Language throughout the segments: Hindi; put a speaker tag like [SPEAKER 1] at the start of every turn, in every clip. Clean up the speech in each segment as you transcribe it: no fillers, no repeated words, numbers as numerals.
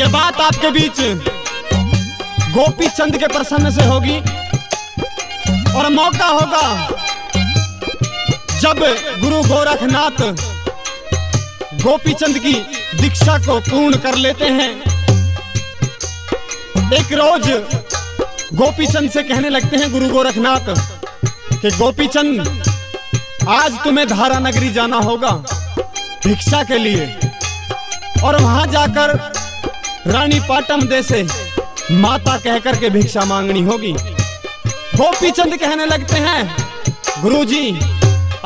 [SPEAKER 1] ये बात आपके बीच गोपी चंद के प्रसन्न से होगी और मौका होगा जब गुरु गोरखनाथ गोपी चंद की दीक्षा को पूर्ण कर लेते हैं। एक रोज गोपी चंद से कहने लगते हैं गुरु गोरखनाथ कि गोपी चंद, आज तुम्हें धारा नगरी जाना होगा भिक्षा के लिए और वहां जाकर रानी पाटम दे से माता कहकर के भिक्षा मांगनी होगी। गोपी चंद कहने लगते हैं, गुरुजी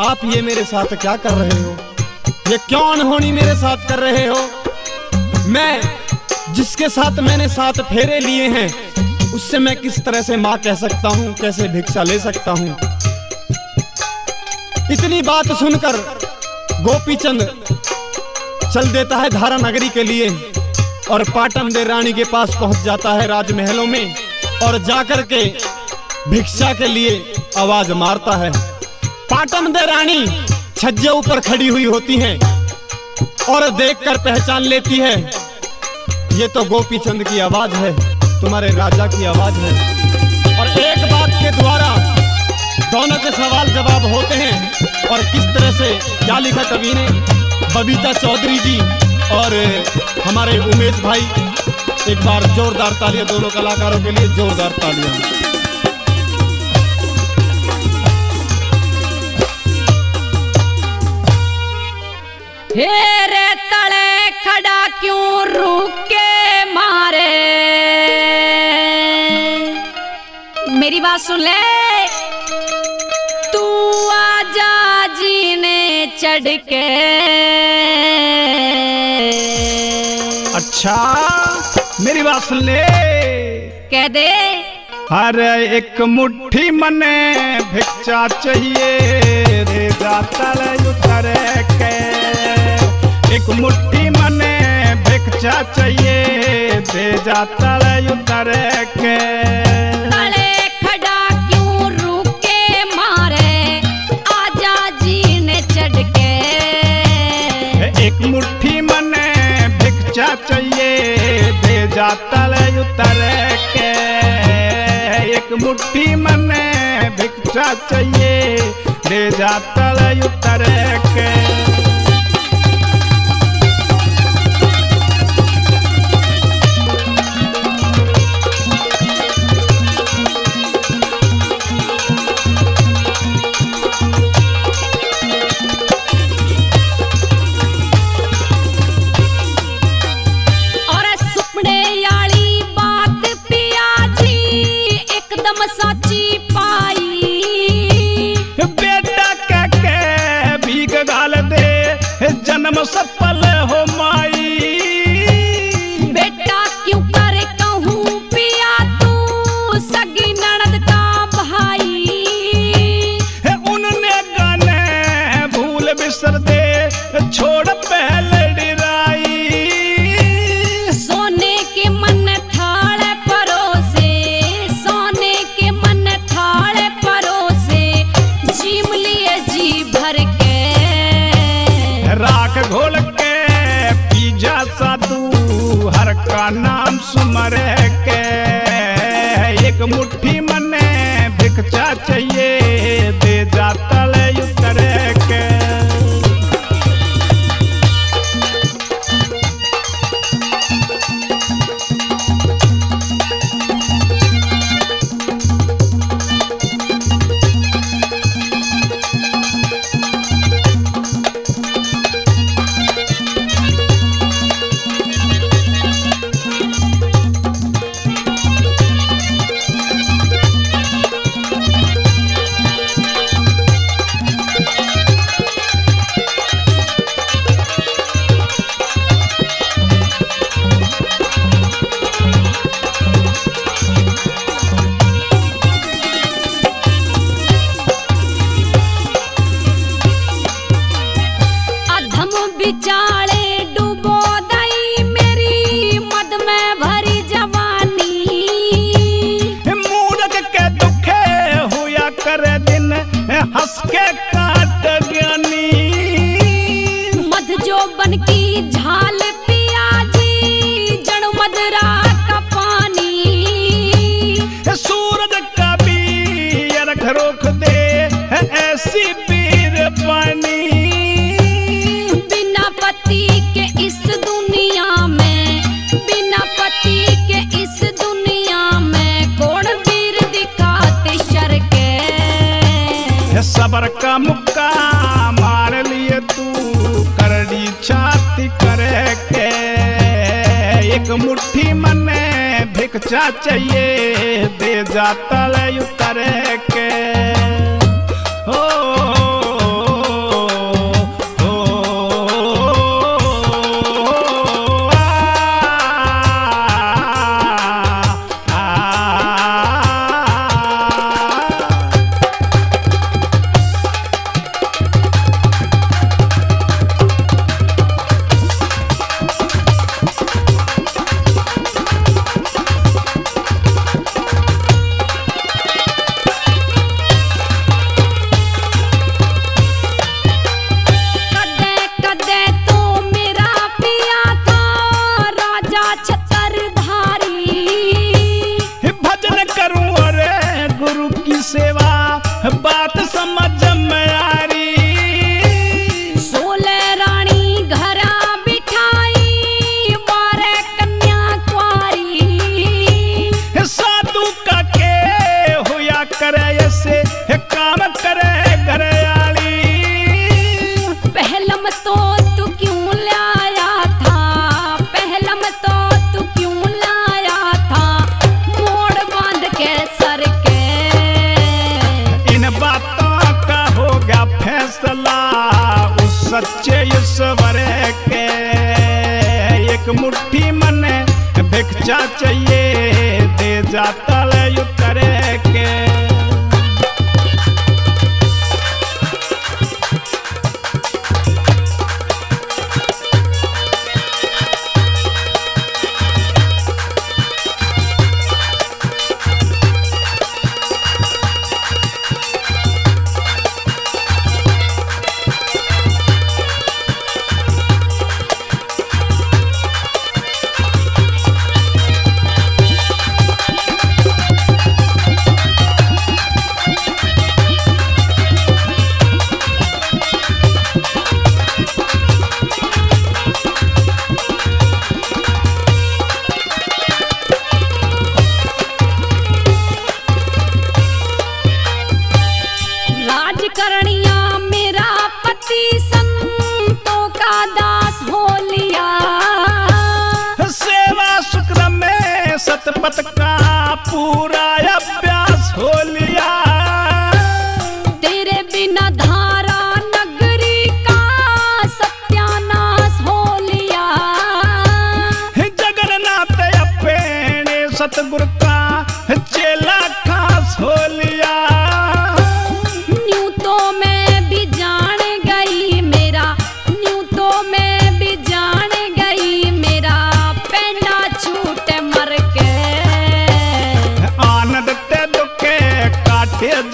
[SPEAKER 1] आप ये मेरे साथ क्या कर रहे हो? ये क्यों अनहोनी मेरे साथ कर रहे हो? मैं जिसके साथ मैंने 7 फेरे लिए हैं उससे मैं किस तरह से मां कह सकता हूं, कैसे भिक्षा ले सकता हूं? इतनी बात सुनकर गोपी चंद चल देता है धारा नगरी के लिए और पाटम दे रानी के पास पहुंच जाता है राजमहलों में और जाकर के भिक्षा के लिए आवाज मारता है। पाटम दे रानी छज्जे ऊपर खड़ी हुई होती हैं और देखकर पहचान लेती है, ये तो गोपी चंद की आवाज है, तुम्हारे राजा की आवाज है। और एक बात के द्वारा दोनों के सवाल जवाब होते हैं। और किस तरह से क्या लिखा कवि ने, बबीता चौधरी जी और हमारे उमेश भाई, एक बार जोरदार तालियां दोनों कलाकारों के लिए, जोरदार तालियां।
[SPEAKER 2] हेरे तले खड़ा क्यों रुक के मारे, मेरी बात सुन ले, तू आजा जीने चढ़ के।
[SPEAKER 3] अच्छा मेरी बात सुन ले,
[SPEAKER 2] कह दे।
[SPEAKER 3] हर एक मुट्ठी मने भिक्षा चाहिए रे जातल उतर के, एक मुट्ठी मने भिक्षा चाहिए दे जातल उतर के।
[SPEAKER 2] तले खड़ा क्यों रुक के मारे, आजा जीने चढ़ के।
[SPEAKER 3] एक मुट्ठी मने भिक्षा चाहिए दे जातल उतर के, एक मुट्ठी मने भिक्षा चाहिए दे जातल उतर के।
[SPEAKER 2] साची पाई
[SPEAKER 3] बेटा के भीग गाल दे जन्म सफल हो माई।
[SPEAKER 2] बेटा क्यों करे कहूँ पिया तू सगी ननद का भाई,
[SPEAKER 3] उनने गाने भूल बिसर दे छोड़ पहले डिराई।
[SPEAKER 2] सोने के मन थाल परोसे, सोने के मन थाल परोसे, जीम लिए जी भर के।
[SPEAKER 3] राख घोल के पी जा साधु हर का नाम सुमर के, एक मुट्ठी मने भिक्षा चाहिए दे जातल उतर के।
[SPEAKER 2] बिचाले डूबो दई मेरी मद में भरी जवानी,
[SPEAKER 3] मूर्ख के दुखे हुआ कर दिन हंस के काट ज्ञानी।
[SPEAKER 2] मध जो बन की झाल पिया जी जड़ मद
[SPEAKER 3] मुट्ठी मने भिक्षा चाहिए दे जा तले उतर के ओ सेवा बात समझ में आ रही
[SPEAKER 2] 16 रानी घरा बिठाई 12 कन्या कुंवारी
[SPEAKER 3] साधु का के होया करे ऐसे काम करे घरे आली
[SPEAKER 2] पहलम तो तू क्यों लाया था पहलम तो तू क्यों लाया था मोड़ बांध के सर के
[SPEAKER 3] बातों का हो गया फैसला उस सच्चे ईश्वर के एक मुट्ठी मने भिक्षा चाहिए दे जा तले उतर के
[SPEAKER 2] करनिया मेरा पति संतों का दास हो लिया
[SPEAKER 3] सेवा शुक्र में सतपथ का पूरा अभ्यास हो लिया
[SPEAKER 2] तेरे बिना धारा नगरी का सत्यानाश हो लिया
[SPEAKER 3] जगन्नाथ अपने सतगुरु का चेला खास हो लिया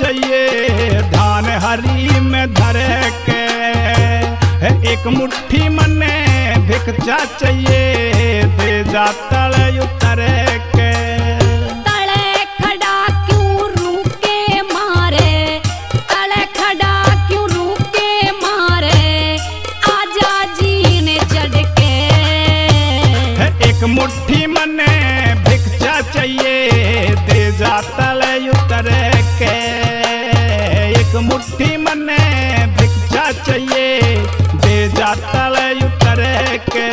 [SPEAKER 3] जाइए धान हरी में धर के एक मुट्ठी मने भिक्षा चाहिए दे जा तले उतर के
[SPEAKER 2] तले खड़ा क्यों रुके मारे तले खड़ा क्यों रुके मारे आजा जीने चढ़ के
[SPEAKER 3] एक मुट्ठी मने भिक्षा चाहिए दे जा तले उतर के एक मुट्ठी मने भिक्षा चाहिए दे जा तले उतर के